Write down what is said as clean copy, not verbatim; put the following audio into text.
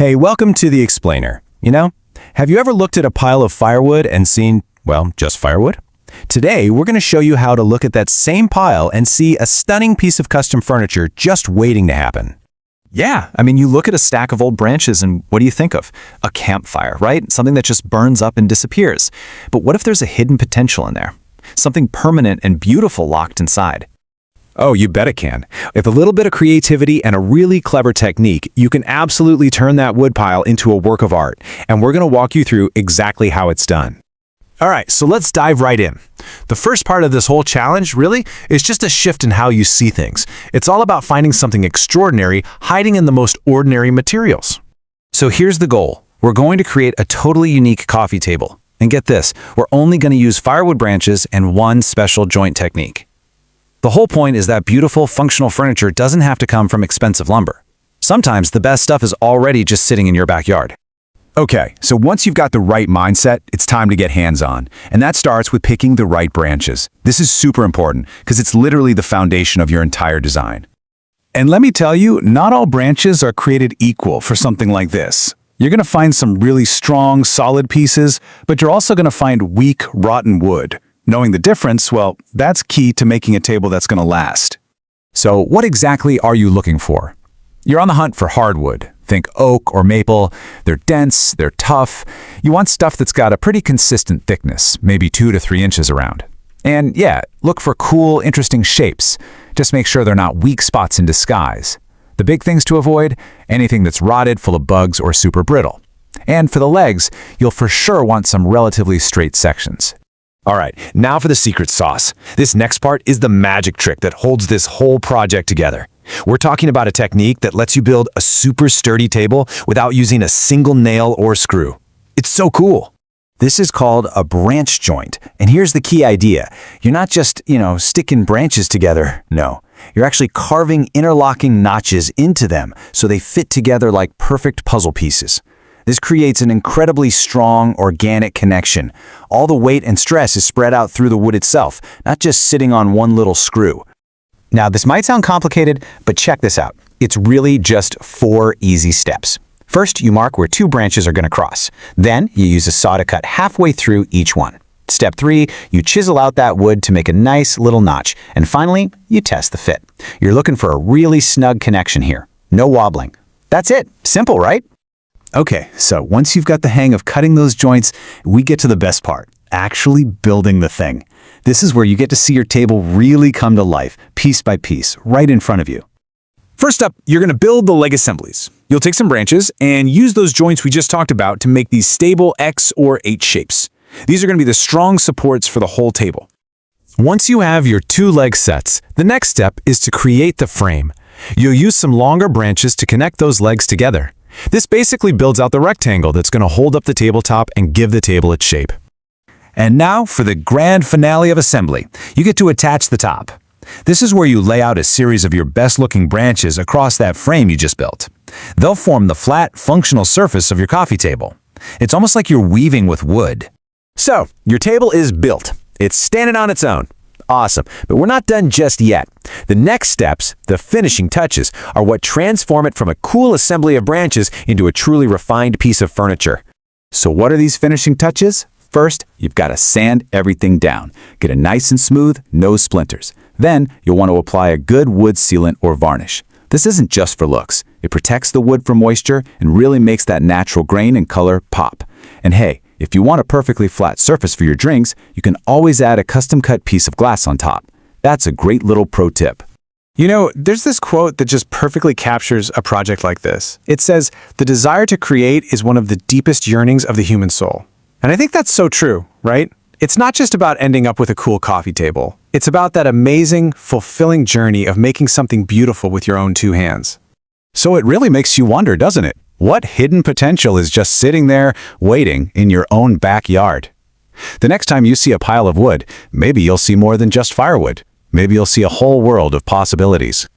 Hey, welcome to The Explainer. Have you ever looked at a pile of firewood and seen, well, just firewood? Today, we're going to show you how to look at that same pile and see a stunning piece of custom furniture just waiting to happen. Yeah, you look at a stack of old branches and what do you think of? A campfire, right? Something that just burns up and disappears. But what if there's a hidden potential in there? Something permanent and beautiful locked inside. Oh, you bet it can. With a little bit of creativity and a really clever technique, you can absolutely turn that wood pile into a work of art, and we're going to walk you through exactly how it's done. All right, so let's dive right in. The first part of this whole challenge, really, is just a shift in how you see things. It's all about finding something extraordinary hiding in the most ordinary materials. So here's the goal. We're going to create a totally unique coffee table. And get this, we're only going to use firewood branches and one special joint technique. The whole point is that beautiful, functional furniture doesn't have to come from expensive lumber. Sometimes the best stuff is already just sitting in your backyard. Okay, so once you've got the right mindset, it's time to get hands-on. And that starts with picking the right branches. This is super important because it's literally the foundation of your entire design. And let me tell you, not all branches are created equal for something like this. You're going to find some really strong, solid pieces, but you're also going to find weak, rotten wood. Knowing the difference, well, that's key to making a table that's going to last. So what exactly are you looking for? You're on the hunt for hardwood. Think oak or maple. They're dense, they're tough. You want stuff that's got a pretty consistent thickness, maybe 2 to 3 inches around. And yeah, look for cool, interesting shapes. Just make sure they're not weak spots in disguise. The big things to avoid, anything that's rotted, full of bugs, or super brittle. And for the legs, you'll for sure want some relatively straight sections. All right, now for the secret sauce. This next part is the magic trick that holds this whole project together. We're talking about a technique that lets you build a super sturdy table without using a single nail or screw. It's so cool. This is called a branch joint. And here's the key idea. You're not just, sticking branches together. No, you're actually carving interlocking notches into them so they fit together like perfect puzzle pieces. This creates an incredibly strong, organic connection. All the weight and stress is spread out through the wood itself, not just sitting on one little screw. Now, this might sound complicated, but check this out. It's really just 4 easy steps. First, you mark where 2 branches are going to cross. Then, you use a saw to cut halfway through each one. Step 3, you chisel out that wood to make a nice little notch. And finally, you test the fit. You're looking for a really snug connection here. No wobbling. That's it. Simple, right? Okay, so once you've got the hang of cutting those joints, we get to the best part, actually building the thing. This is where you get to see your table really come to life, piece by piece, right in front of you. First up, you're going to build the leg assemblies. You'll take some branches and use those joints we just talked about to make these stable X or H shapes. These are going to be the strong supports for the whole table. Once you have your 2 leg sets, the next step is to create the frame. You'll use some longer branches to connect those legs together. This basically builds out the rectangle that's going to hold up the tabletop and give the table its shape. And now for the grand finale of assembly. You get to attach the top. This is where you lay out a series of your best-looking branches across that frame you just built. They'll form the flat, functional surface of your coffee table. It's almost like you're weaving with wood. So, your table is built. It's standing on its own. Awesome, but we're not done just yet. The next steps, the finishing touches, are what transform it from a cool assembly of branches into a truly refined piece of furniture. So what are these finishing touches? First, you've got to sand everything down. Get it nice and smooth, no splinters. Then, you'll want to apply a good wood sealant or varnish. This isn't just for looks. It protects the wood from moisture and really makes that natural grain and color pop. And hey, if you want a perfectly flat surface for your drinks, you can always add a custom-cut piece of glass on top. That's a great little pro tip. There's this quote that just perfectly captures a project like this. It says, "The desire to create is one of the deepest yearnings of the human soul." And I think that's so true, right? It's not just about ending up with a cool coffee table. It's about that amazing, fulfilling journey of making something beautiful with your own 2 hands. So it really makes you wonder, doesn't it? What hidden potential is just sitting there, waiting in your own backyard? The next time you see a pile of wood, maybe you'll see more than just firewood. Maybe you'll see a whole world of possibilities.